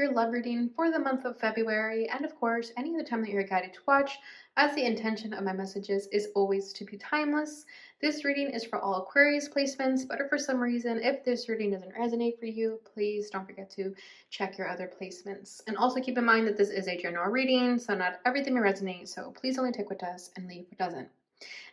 your love reading for the month of February, and of course, any other time that you're guided to watch, as the intention of my messages is always to be timeless. This reading is for all Aquarius placements, but if for some reason, if this reading doesn't resonate for you, please don't forget to check your other placements. And also keep in mind that this is a general reading, so not everything may resonate, so please only take what does and leave what doesn't.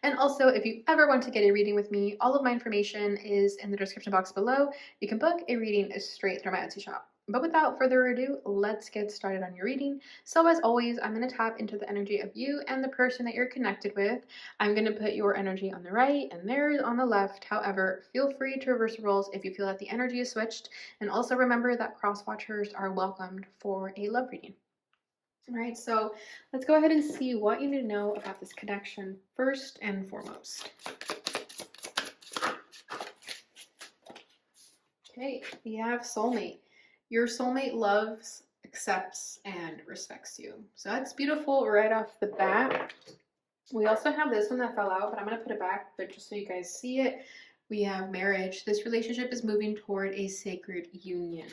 And also, if you ever want to get a reading with me, all of my information is in the description box below. You can book a reading straight through my Etsy shop. But without further ado, let's get started on your reading. So as always, I'm going to tap into the energy of you and the person that you're connected with. I'm going to put your energy on the right and theirs on the left. However, feel free to reverse the roles if you feel that the energy is switched. And also remember that cross watchers are welcomed for a love reading. All right, so let's go ahead and see what you need to know about this connection first and foremost. Okay, we have soulmate. Your soulmate loves, accepts, and respects you. So that's beautiful right off the bat. We also have this one that fell out, but I'm going to put it back, but just so you guys see it, we have marriage. This relationship is moving toward a sacred union.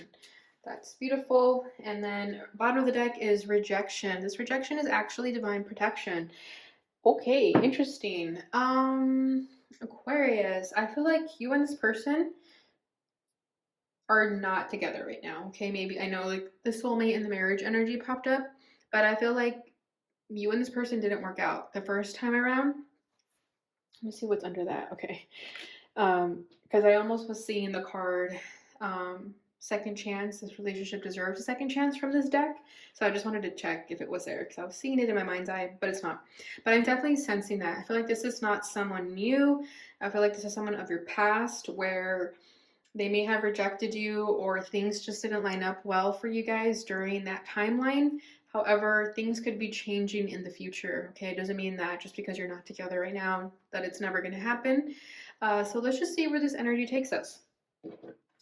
That's beautiful. And then bottom of the deck is rejection. This rejection is actually divine protection. Okay, interesting. Aquarius, I feel like you and this person are not together right now. Okay, maybe I know like the soulmate and the marriage energy popped up, but I feel like you and this person didn't work out the first time around. Let me see what's under that. Okay. Because I almost was seeing the card second chance. This relationship deserves a second chance from this deck. So I just wanted to check if it was there because I was seeing it in my mind's eye, but it's not. But I'm definitely sensing that. I feel like this is not someone new. I feel like this is someone of your past where they may have rejected you or things just didn't line up well for you guys during that timeline. However, things could be changing in the future. Okay, it doesn't mean that just because you're not together right now that it's never going to happen. So let's just see where this energy takes us.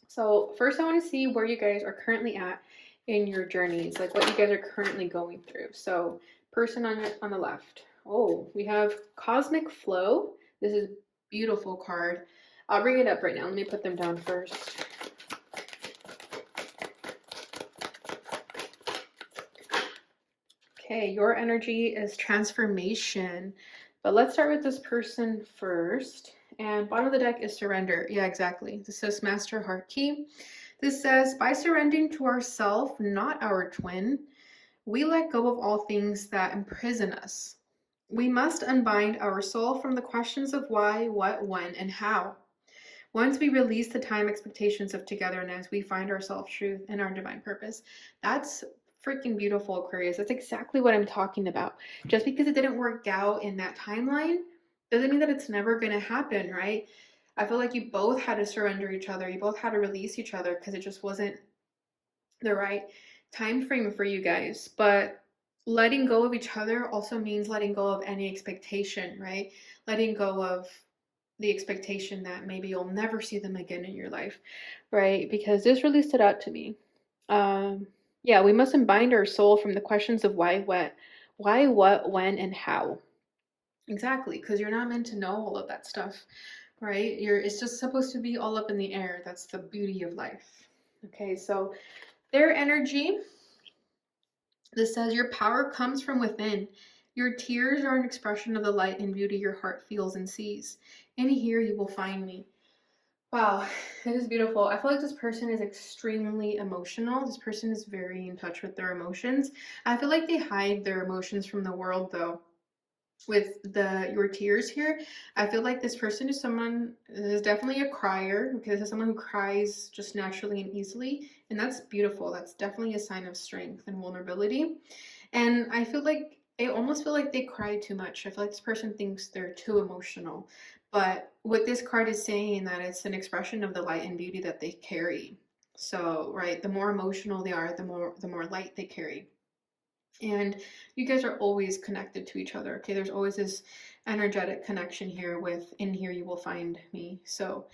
So first I want to see where you guys are currently at in your journeys, like what you guys are currently going through. So person on the left. Oh, we have Cosmic Flow. This is a beautiful card. I'll bring it up right now. Let me put them down first. Okay, your energy is transformation. But let's start with this person first. And bottom of the deck is surrender. Yeah, exactly. This says Master Heart Key. This says, by surrendering to ourself, not our twin, we let go of all things that imprison us. We must unbind our soul from the questions of why, what, when, and how. Once we release the time expectations of togetherness, we find our self-truth and our divine purpose. That's freaking beautiful, Aquarius. That's exactly what I'm talking about. Just because it didn't work out in that timeline doesn't mean that it's never going to happen, right? I feel like you both had to surrender each other. You both had to release each other because it just wasn't the right time frame for you guys. But letting go of each other also means letting go of any expectation, right? Letting go of the expectation that maybe you'll never see them again in your life, right? Because this really stood out to me. Yeah, we must unbind our soul from the questions of why, what, when, and how. Exactly, because you're not meant to know all of that stuff, right? It's just supposed to be all up in the air. That's the beauty of life. Okay, so their energy, this says your power comes from within. Your tears are an expression of the light and beauty your heart feels and sees. In here you will find me. Wow, this is beautiful. I feel like this person is extremely emotional. This person is very in touch with their emotions. I feel like they hide their emotions from the world though. With your tears here, I feel like this person is definitely a crier, because this is someone who cries just naturally and easily, and that's beautiful. That's definitely a sign of strength and vulnerability. And I almost feel like they cry too much. I feel like this person thinks they're too emotional, but what this card is saying that it's an expression of the light and beauty that they carry. So right, the more emotional they are, the more light they carry. And you guys are always connected to each other. Okay, there's always this energetic connection here with in here you will find me. So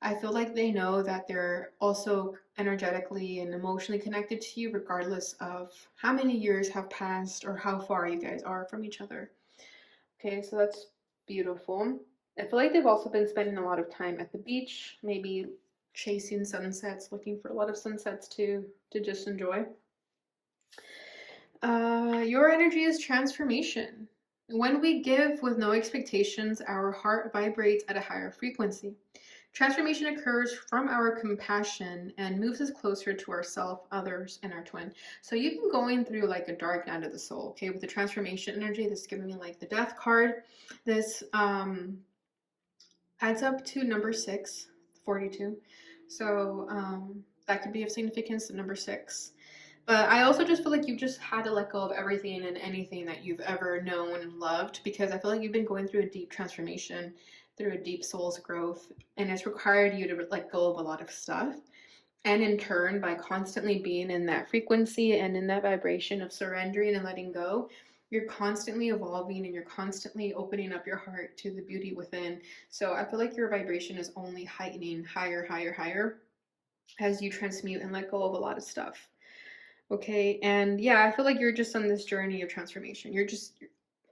I feel like they know that they're also energetically and emotionally connected to you regardless of how many years have passed or how far you guys are from each other. Okay, so that's beautiful. I feel like they've also been spending a lot of time at the beach, maybe chasing sunsets, looking for a lot of sunsets to just enjoy. Your energy is transformation. When we give with no expectations, our heart vibrates at a higher frequency. Transformation occurs from our compassion and moves us closer to ourself, others, and our twin. So you've been going through like a dark night of the soul, okay? With the transformation energy, this is giving me like the death card. This adds up to number 6, 42. So that could be of significance to number 6. But I also just feel like you just had to let go of everything and anything that you've ever known and loved, because I feel like you've been going through a deep transformation, through a deep soul's growth, and it's required you to let go of a lot of stuff. And in turn, by constantly being in that frequency and in that vibration of surrendering and letting go, you're constantly evolving and you're constantly opening up your heart to the beauty within. So I feel like your vibration is only heightening higher, higher, higher as you transmute and let go of a lot of stuff. Okay. And yeah, I feel like you're just on this journey of transformation. You're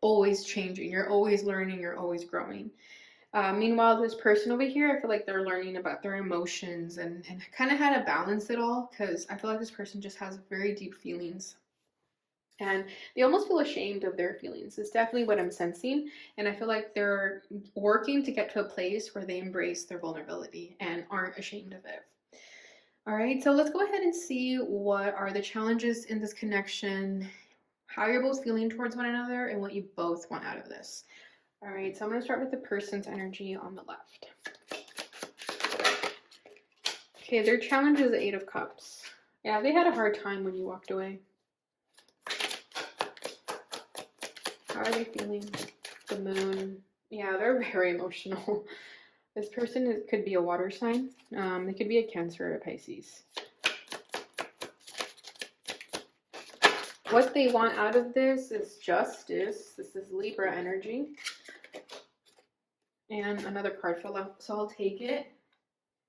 always changing. You're always learning. You're always growing. Meanwhile, this person over here, I feel like they're learning about their emotions and kind of how to balance it all, because I feel like this person just has very deep feelings and they almost feel ashamed of their feelings. It's definitely what I'm sensing. And I feel like they're working to get to a place where they embrace their vulnerability and aren't ashamed of it. All right, so let's go ahead and see what are the challenges in this connection, how you're both feeling towards one another, and what you both want out of this. All right, so I'm going to start with the person's energy on the left. Okay, their challenge is the 8 of Cups. Yeah, they had a hard time when you walked away. How are they feeling? The moon. Yeah, they're very emotional. This person could be a water sign. It could be a Cancer or a Pisces. What they want out of this is justice. This is Libra energy. And another card fell out, so I'll take it.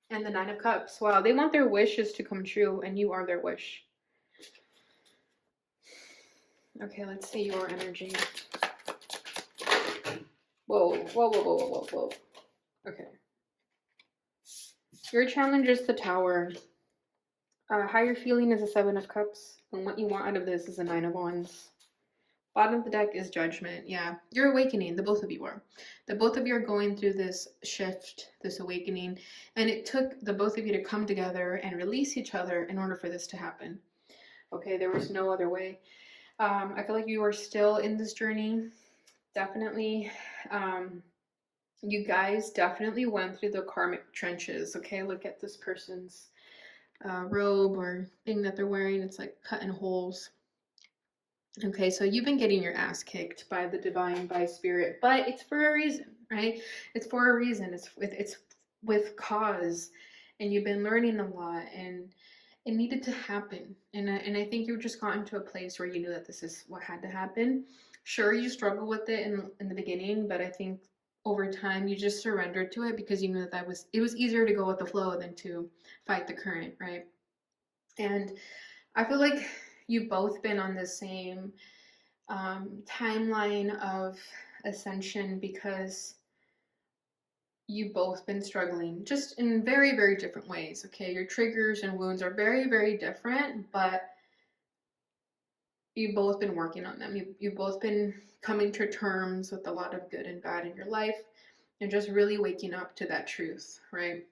And the 9 of Cups. Wow, they want their wishes to come true, and you are their wish. Okay, let's see your energy. Whoa, whoa, whoa, whoa, whoa, whoa. Okay. Your challenge is the Tower. How you're feeling is a 7 of Cups, and what you want out of this is a 9 of Wands. Bottom of the deck is Judgment. Yeah, you're awakening. The both of you are. The both of you are going through this shift, this awakening, and it took the both of you to come together and release each other in order for this to happen. Okay, there was no other way. I feel like you are still in this journey. Definitely. You guys definitely went through the karmic trenches. Okay, look at this person's robe or thing that they're wearing. It's like cut in holes. Okay, so you've been getting your ass kicked by the divine, by spirit, but it's for a reason, right? It's for a reason. It's with cause, and you've been learning a lot, and it needed to happen. And I think you've just gotten to a place where you knew that this is what had to happen. Sure, you struggled with it in the beginning, but I think over time you just surrendered to it because you knew that it was easier to go with the flow than to fight the current, right? And I feel like you've both been on the same timeline of ascension because you've both been struggling just in very, very different ways. Okay, your triggers and wounds are very, very different, but you've both been working on them. You've both been coming to terms with a lot of good and bad in your life and just really waking up to that truth, right?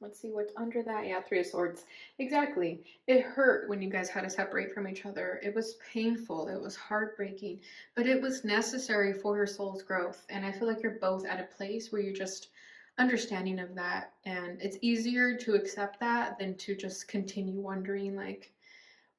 Let's see what's under that. Yeah, 3 of Swords. Exactly. It hurt when you guys had to separate from each other. It was painful. It was heartbreaking. But it was necessary for your soul's growth. And I feel like you're both at a place where you're just understanding of that. And it's easier to accept that than to just continue wondering, like,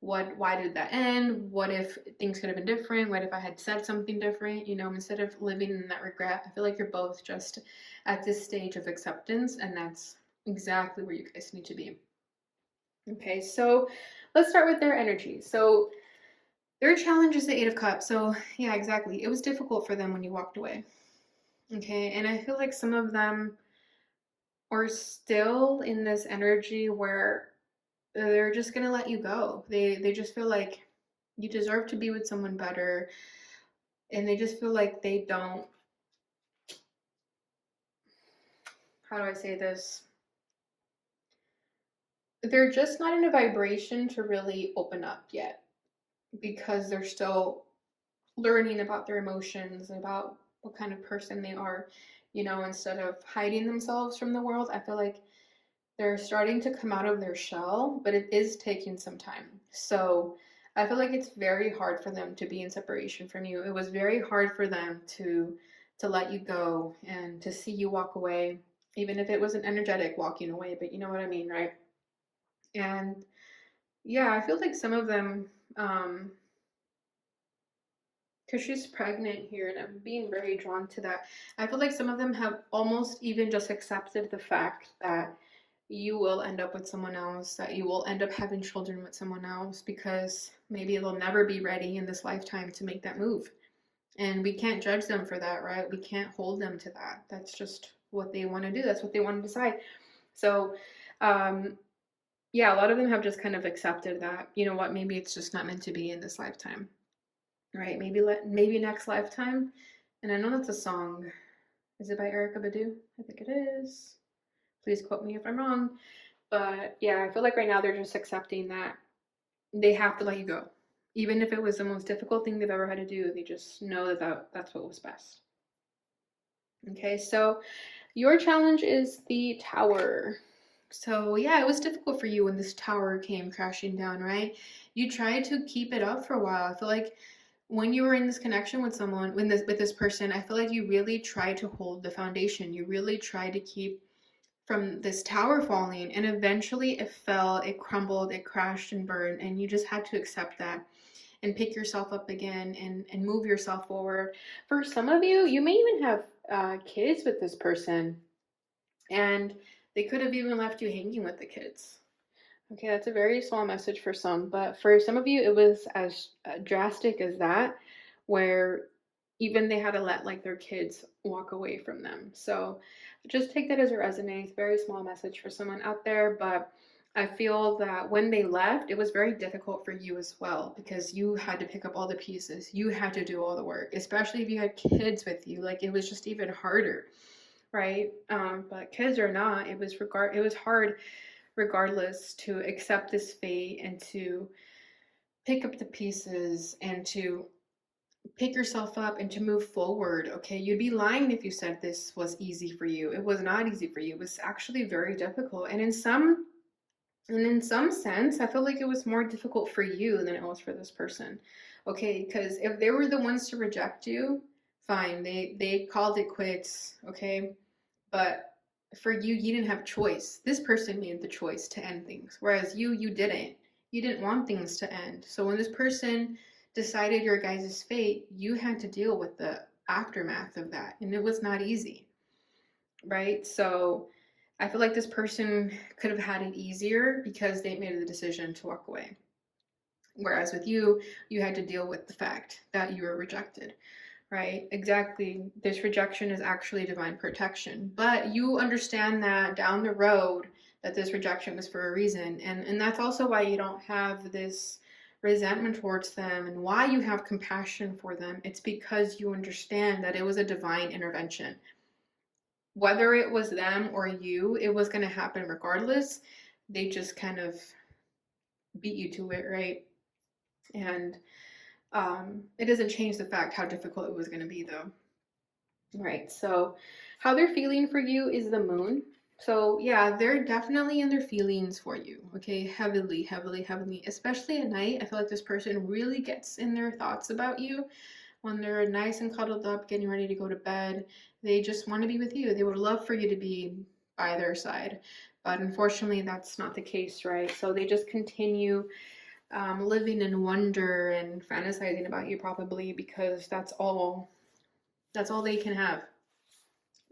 why did that end? What if things could have been different? What if I had said something different? You know, instead of living in that regret, I feel like you're both just at this stage of acceptance, and that's exactly where you guys need to be. Okay, so let's start with their energy. So their challenge is the 8 of Cups. So yeah, exactly. It was difficult for them when you walked away. Okay, and I feel like some of them are still in this energy where they're just gonna let you go. They just feel like you deserve to be with someone better, and they just feel like they don't, how do I say this? They're just not in a vibration to really open up yet. because they're still learning about their emotions, about what kind of person they are, instead of hiding themselves from the world. I feel like they're starting to come out of their shell, but it is taking some time. So I feel like it's very hard for them to be in separation from you. It was very hard for them to let you go and to see you walk away, even if it wasn't energetic walking away, but you know what I mean, right? And yeah, I feel like some of them, because she's pregnant here, and I'm being very drawn to that. I feel like some of them have almost even just accepted the fact that you will end up with someone else, that you will end up having children with someone else, because maybe they'll never be ready in this lifetime to make that move. And we can't judge them for that, right? We can't hold them to that. That's just what they want to do. That's what they want to decide. So, yeah, a lot of them have just kind of accepted that, you know what, maybe it's just not meant to be in this lifetime, right? Maybe next lifetime. And I know that's a song. Is it by Erica Badu? I think it is. Please quote me if I'm wrong. But yeah, I feel like right now they're just accepting that they have to let you go. Even if it was the most difficult thing they've ever had to do, they just know that's what was best. Okay, so your challenge is the tower. So yeah, it was difficult for you when this tower came crashing down, right? You tried to keep it up for a while. I feel like when you were in this connection with someone, with this person, I feel like you really tried to hold the foundation. You really tried to keep from this tower falling, and eventually it fell, it crumbled, it crashed and burned, and you just had to accept that and pick yourself up again and move yourself forward. For some of you, you may even have kids with this person, and they could have even left you hanging with the kids. Okay, that's a very small message for some, but for some of you, it was as drastic as that, where even they had to let like their kids walk away from them. So just take that as a resonance. Very small message for someone out there, but I feel that when they left, it was very difficult for you as well, because you had to pick up all the pieces. You had to do all the work, especially if you had kids with you. Like it was just even harder, right? But kids or not, it was hard regardless to accept this fate and to pick up the pieces and to pick yourself up and to move forward. Okay, you'd be lying if you said this was easy for you. It was not easy for you. It was actually very difficult, and in some sense, I feel like it was more difficult for you than it was for this person. Okay, because if they were the ones to reject you, fine, they called it quits. Okay, but for you, you didn't have a choice. This person made the choice to end things, whereas you didn't. You didn't want things to end. So when this person decided your guys' fate, you had to deal with the aftermath of that, and it was not easy, right? So I feel like this person could have had it easier because they made the decision to walk away. Whereas with you, you had to deal with the fact that you were rejected. Right, exactly. This rejection is actually divine protection. But you understand that down the road that this rejection was for a reason. And that's also why you don't have this resentment towards them and why you have compassion for them. It's because you understand that it was a divine intervention. Whether it was them or you, it was going to happen regardless. They just kind of beat you to it, right? And it doesn't change the fact how difficult it was going to be, though. Right. So how they're feeling for you is the moon. So yeah, they're definitely in their feelings for you. Okay. Heavily, heavily, heavily, especially at night. I feel like this person really gets in their thoughts about you when they're nice and cuddled up, getting ready to go to bed. They just want to be with you. They would love for you to be by their side. But unfortunately, that's not the case, right? So they just continue living in wonder and fantasizing about you, probably because that's all they can have.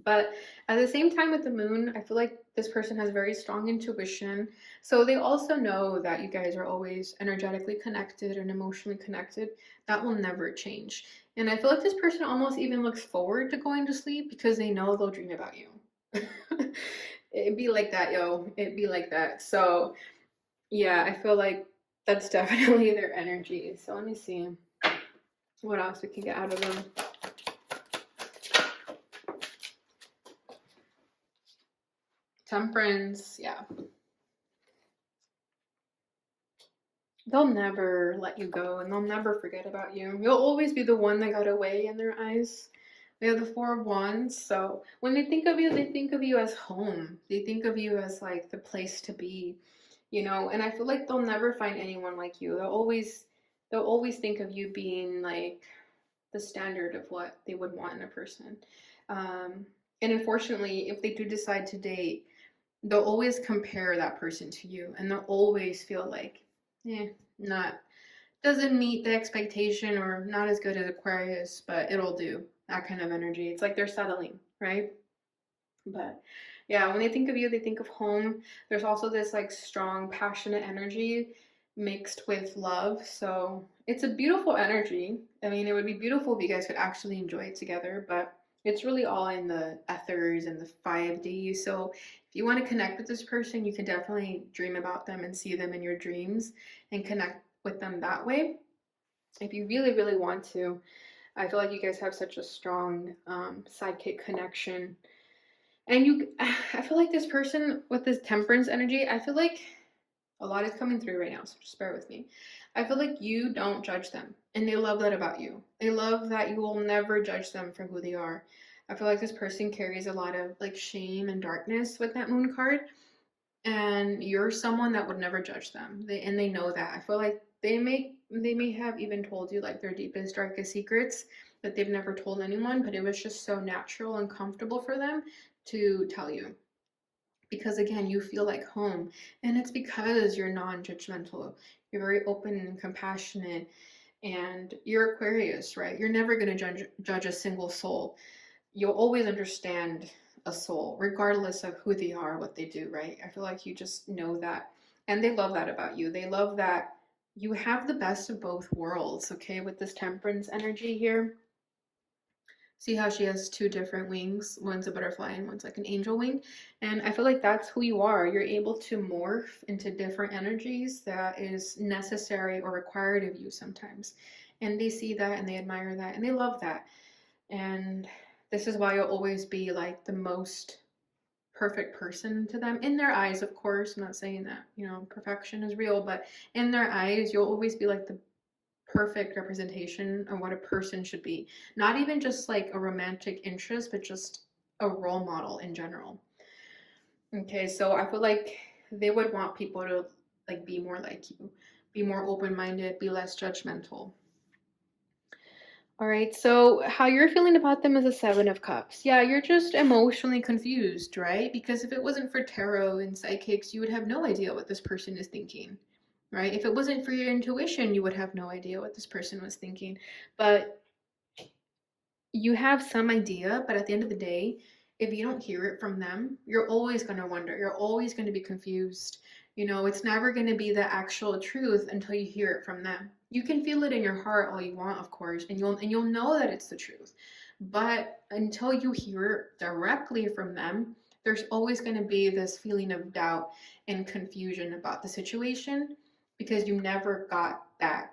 But at the same time with the moon, I feel like this person has very strong intuition. So they also know that you guys are always energetically connected and emotionally connected. That will never change. And I feel like this person almost even looks forward to going to sleep because they know they'll dream about you. It'd be like that, yo. It'd be like that. So yeah, I feel like that's definitely their energy. So let me see what else we can get out of them. Temperance, yeah. they'll never let you go and they'll never forget about you. You'll always be the one that got away in their eyes. They have the Four of Wands, so when they think of you, they think of you as home. They think of you as like the place to be, you know. And I feel like they'll never find anyone like you. They'll always think of you being like the standard of what they would want in a person. Um, and unfortunately, if they do decide to date, they'll always compare that person to you, and they'll always feel like, not doesn't meet the expectation or not as good as Aquarius, but it'll do. That kind of energy. It's like they're settling, right? But yeah, when they think of you, they think of home. There's also this like strong, passionate energy mixed with love. So it's a beautiful energy. I mean, it would be beautiful if you guys could actually enjoy it together, but it's really all in the ethers and the 5D. So if you want to connect with this person, you can definitely dream about them and see them in your dreams and connect with them that way. If you really, really want to, I feel like you guys have such a strong sidekick connection. And I feel like this person with this temperance energy, I feel like a lot is coming through right now, so just bear with me. I feel like you don't judge them, and they love that about you. They love that you will never judge them for who they are. I feel like this person carries a lot of like shame and darkness with that moon card, and you're someone that would never judge them. They know that. I feel like they may have even told you like their deepest darkest secrets that they've never told anyone, but it was just so natural and comfortable for them to tell you, because again, you feel like home, and it's because you're non-judgmental. You're very open and compassionate, and you're Aquarius, right? You're never going to judge a single soul. You'll always understand a soul regardless of who they are, what they do, right? I feel like you just know that, and they love that about you. They love that you have the best of both worlds, okay? With this temperance energy here, see how she has two different wings? One's a butterfly and one's like an angel wing. And I feel like that's who you are. You're able to morph into different energies that is necessary or required of you sometimes. And they see that and they admire that and they love that. And this is why you'll always be like the most perfect person to them in their eyes, of course. I'm not saying that, perfection is real, but in their eyes, you'll always be like the perfect representation of what a person should be. Not even just like a romantic interest, but just a role model in general. Okay, so I feel like they would want people to like be more like you, be more open-minded, be less judgmental. All right, so how you're feeling about them is a Seven of Cups. Yeah, you're just emotionally confused, right? Because if it wasn't for tarot and psychics, you would have no idea what this person is thinking, right? If it wasn't for your intuition, you would have no idea what this person was thinking. But you have some idea, but at the end of the day, if you don't hear it from them, you're always going to wonder. You're always going to be confused. It's never going to be the actual truth until you hear it from them. You can feel it in your heart all you want, of course, and you'll know that it's the truth. But until you hear it directly from them, there's always going to be this feeling of doubt and confusion about the situation because you never got that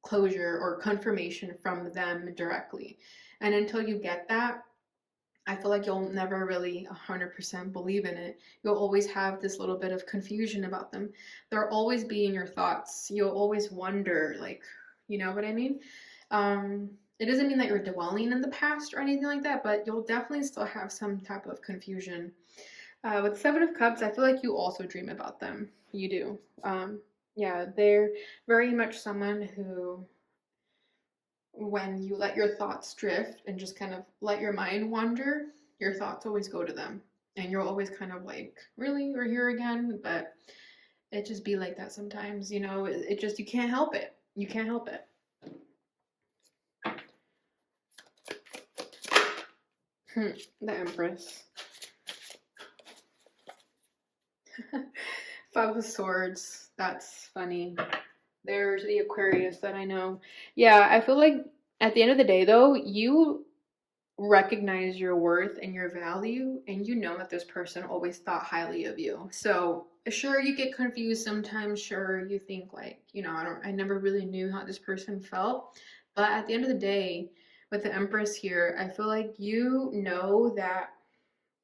closure or confirmation from them directly. And until you get that, I feel like you'll never really 100% believe in it. You'll always have this little bit of confusion about them. They'll always be in your thoughts. You'll always wonder, like, you know what I mean? It doesn't mean that you're dwelling in the past or anything like that, but you'll definitely still have some type of confusion. With Seven of Cups, I feel like you also dream about them. You do. Yeah, they're very much someone who, when you let your thoughts drift and just kind of let your mind wander, your thoughts always go to them. And you're always kind of like, really, we're here again? But it just be like that sometimes, it just, you can't help it. You can't help it. The Empress. Five of Swords. That's funny. There's the Aquarius that I know. Yeah, I feel like at the end of the day, though, you recognize your worth and your value, and you know that this person always thought highly of you. So sure, you get confused sometimes. Sure, you think like, I never really knew how this person felt. But at the end of the day, with the Empress here, I feel like you know that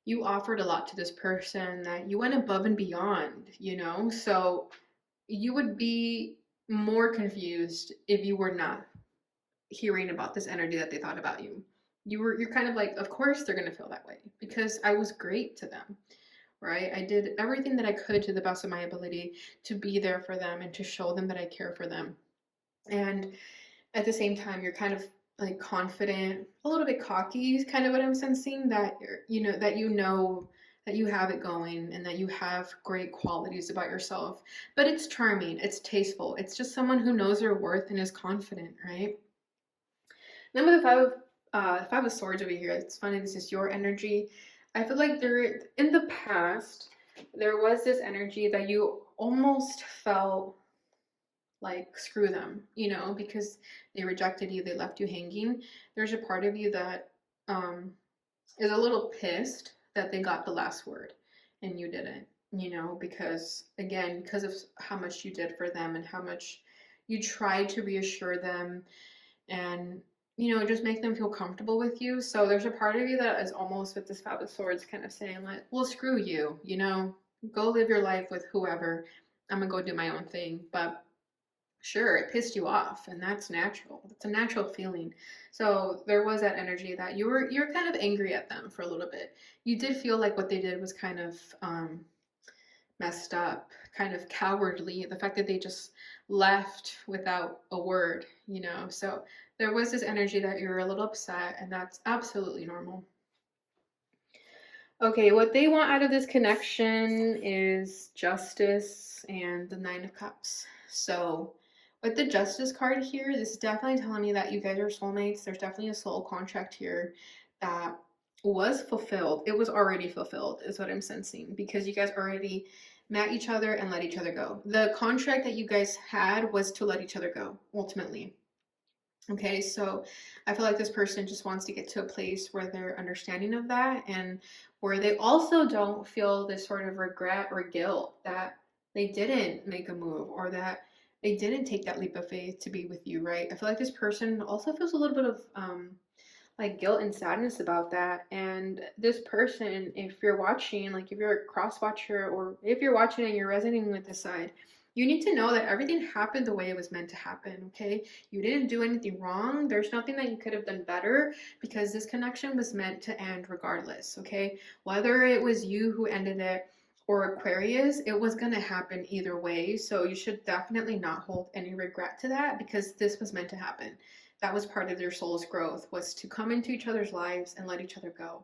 you offered a lot to this person, that you went above and beyond, so you would be more confused if you were not hearing about this energy that they thought about you. You're kind of like, of course they're gonna feel that way because I was great to them, right? I did everything that I could to the best of my ability to be there for them and to show them that I care for them. And at the same time, you're kind of like confident, a little bit cocky, is kind of what I'm sensing, that know that you have it going and that you have great qualities about yourself. But it's charming, it's tasteful. It's just someone who knows their worth and is confident, right? Then with the five of swords over here, it's funny, this is your energy. I feel like there in the past there was this energy that you almost felt like screw them, because they rejected you, they left you hanging. There's a part of you that um is a little pissed that they got the last word and you didn't, because again, because of how much you did for them and how much you tried to reassure them and just make them feel comfortable with you. So there's a part of you that is almost with this Five of Swords kind of saying like, well, screw you, go live your life with whoever. I'm gonna go do my own thing. But sure, it pissed you off, and that's natural. It's a natural feeling. So there was that energy that you're kind of angry at them for a little bit. You did feel like what they did was kind of messed up, kind of cowardly. The fact that they just left without a word, So there was this energy that you were a little upset, and that's absolutely normal. Okay, what they want out of this connection is justice and the Nine of Cups. So, with the Justice card here, this is definitely telling me that you guys are soulmates. There's definitely a soul contract here that was fulfilled. It was already fulfilled, is what I'm sensing, because you guys already met each other and let each other go. The contract that you guys had was to let each other go, ultimately. Okay, so I feel like this person just wants to get to a place where they're understanding of that and where they also don't feel this sort of regret or guilt that they didn't make a move or that they didn't take that leap of faith to be with you, right? I feel like this person also feels a little bit of like guilt and sadness about that. And this person, if you're watching, like if you're a cross watcher or if you're watching and you're resonating with this side, you need to know that everything happened the way it was meant to happen, okay? You didn't do anything wrong. There's nothing that you could have done better because this connection was meant to end regardless, okay? Whether it was you who ended it or Aquarius, it was going to happen either way. So you should definitely not hold any regret to that because this was meant to happen. That was part of their soul's growth, was to come into each other's lives and let each other go.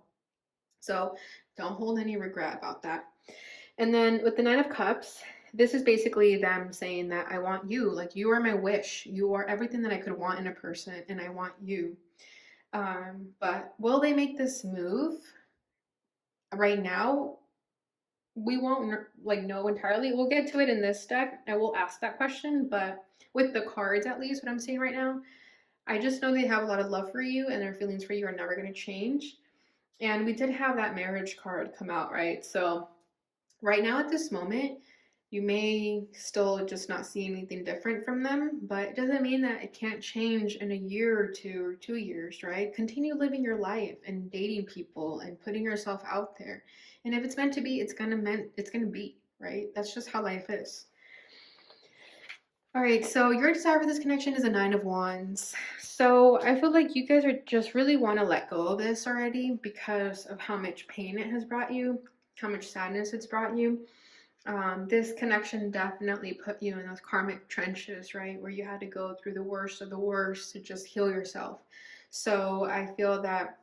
So don't hold any regret about that. And then with the Nine of Cups, this is basically them saying that I want you, like you are my wish. You are everything that I could want in a person, and I want you. But will they make this move? Right now, we won't like know entirely. We'll get to it in this deck. I will ask that question, but with the cards, at least what I'm seeing right now, I just know they have a lot of love for you and their feelings for you are never going to change. And we did have that marriage card come out, right? So right now at this moment, you may still just not see anything different from them, but it doesn't mean that it can't change in a year or 2 years, right? Continue living your life and dating people and putting yourself out there. And if it's meant to be, it's gonna be, right? That's just how life is. All right, so your desire for this connection is a Nine of Wands. So I feel like you guys are just really want to let go of this already because of how much pain it has brought you, how much sadness it's brought you. This connection definitely put you in those karmic trenches, right? Where you had to go through the worst of the worst to just heal yourself. So I feel that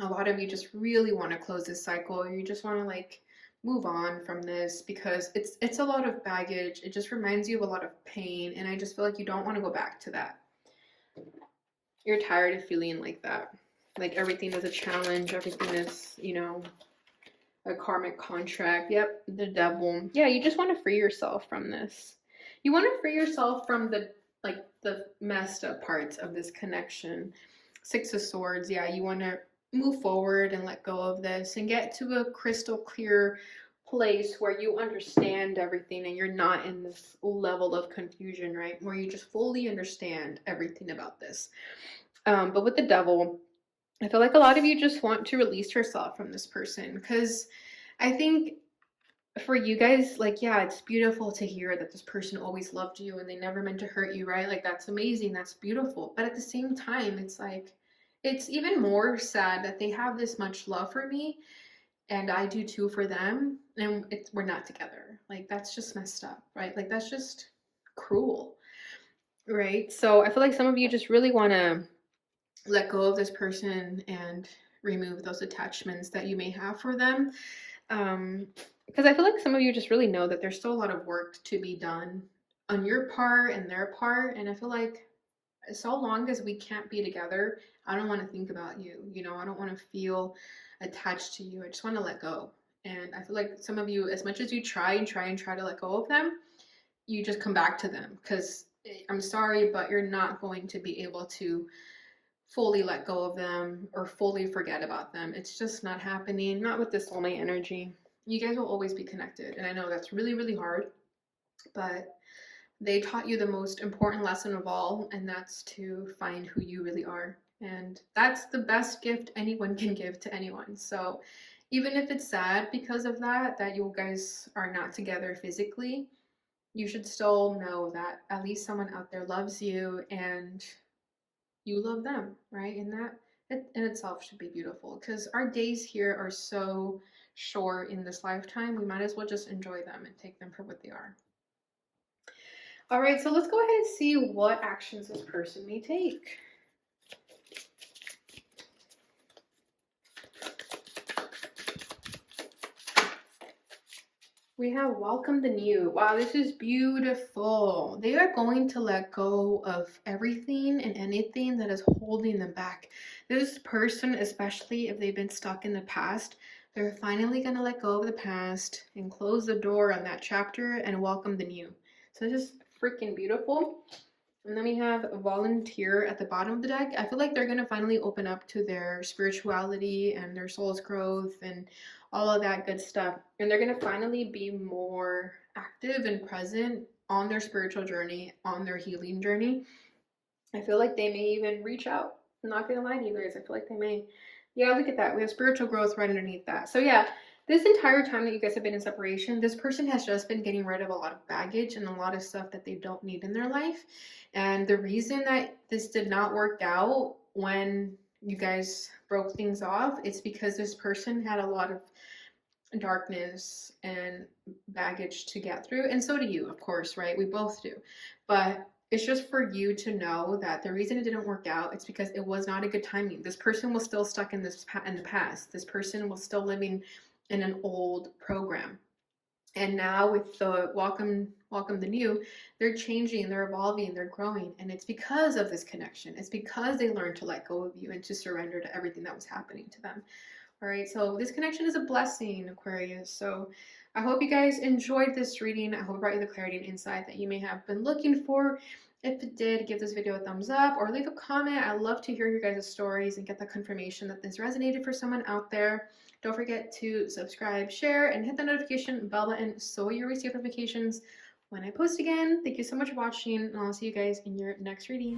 a lot of you just really want to close this cycle. You just want to like move on from this because it's a lot of baggage. It just reminds you of a lot of pain, and I just feel like you don't want to go back to that. You're tired of feeling like that. Like everything is a challenge, everything is, a karmic contract. Yep, the devil. Yeah, you just want to free yourself from this. You want to free yourself from the messed up parts of this connection. Six of Swords. Yeah, you want to move forward and let go of this and get to a crystal clear place where you understand everything and you're not in this level of confusion, right? Where you just fully understand everything about this. But with the devil, I feel like a lot of you just want to release yourself from this person because I think for you guys, like, yeah, it's beautiful to hear that this person always loved you and they never meant to hurt you, right? Like, that's amazing. That's beautiful. But at the same time, it's like, it's even more sad that they have this much love for me and I do too for them, and we're not together. Like, that's just messed up, right? Like, that's just cruel, right? So I feel like some of you just really want to let go of this person and remove those attachments that you may have for them. Because I feel like some of you just really know that there's still a lot of work to be done on your part and their part. And I feel like so long as we can't be together, I don't want to think about you. You know, I don't want to feel attached to you. I just want to let go. And I feel like some of you, as much as you try to let go of them, you just come back to them because I'm sorry, but you're not going to be able to fully let go of them or fully forget about them. It's just not happening, not with this soulmate energy. You guys will always be connected. And I know that's really, really hard, but they taught you the most important lesson of all, and that's to find who you really are. And that's the best gift anyone can give to anyone. So even if it's sad because of that, that you guys are not together physically, you should still know that at least someone out there loves you and you love them, right? And that in itself should be beautiful because our days here are so short in this lifetime. We might as well just enjoy them and take them for what they are. All right, so let's go ahead and see what actions this person may take. We have welcome the new. Wow, this is beautiful. They are going to let go of everything and anything that is holding them back. This person, especially if they've been stuck in the past, they're finally going to let go of the past and close the door on that chapter and welcome the new. So this is freaking beautiful. And then we have volunteer at the bottom of the deck. I feel like they're going to finally open up to their spirituality and their soul's growth and all of that good stuff. And they're going to finally be more active and present on their spiritual journey, on their healing journey. I feel like they may even reach out. I'm not going to lie to you guys. I feel like they may. Yeah, look at that. We have spiritual growth right underneath that. So yeah, this entire time that you guys have been in separation, this person has just been getting rid of a lot of baggage and a lot of stuff that they don't need in their life. And the reason that this did not work out when you guys broke things off, it's because this person had a lot of darkness and baggage to get through. And so do you, of course, right? We both do. But it's just for you to know that the reason it didn't work out, it's because it was not a good timing. This person was still stuck in the past. This person was still living in an old program. And now with the welcome the new, they're changing, they're evolving, they're growing. And it's because of this connection. It's because they learned to let go of you and to surrender to everything that was happening to them. All right, so this connection is a blessing, Aquarius. So I hope you guys enjoyed this reading. I hope it brought you the clarity and insight that you may have been looking for. If it did, give this video a thumbs up or leave a comment. I love to hear your guys' stories and get that confirmation that this resonated for someone out there. Don't forget to subscribe, share, and hit the notification bell button so you receive notifications when I post again. Thank you so much for watching, and I'll see you guys in your next reading.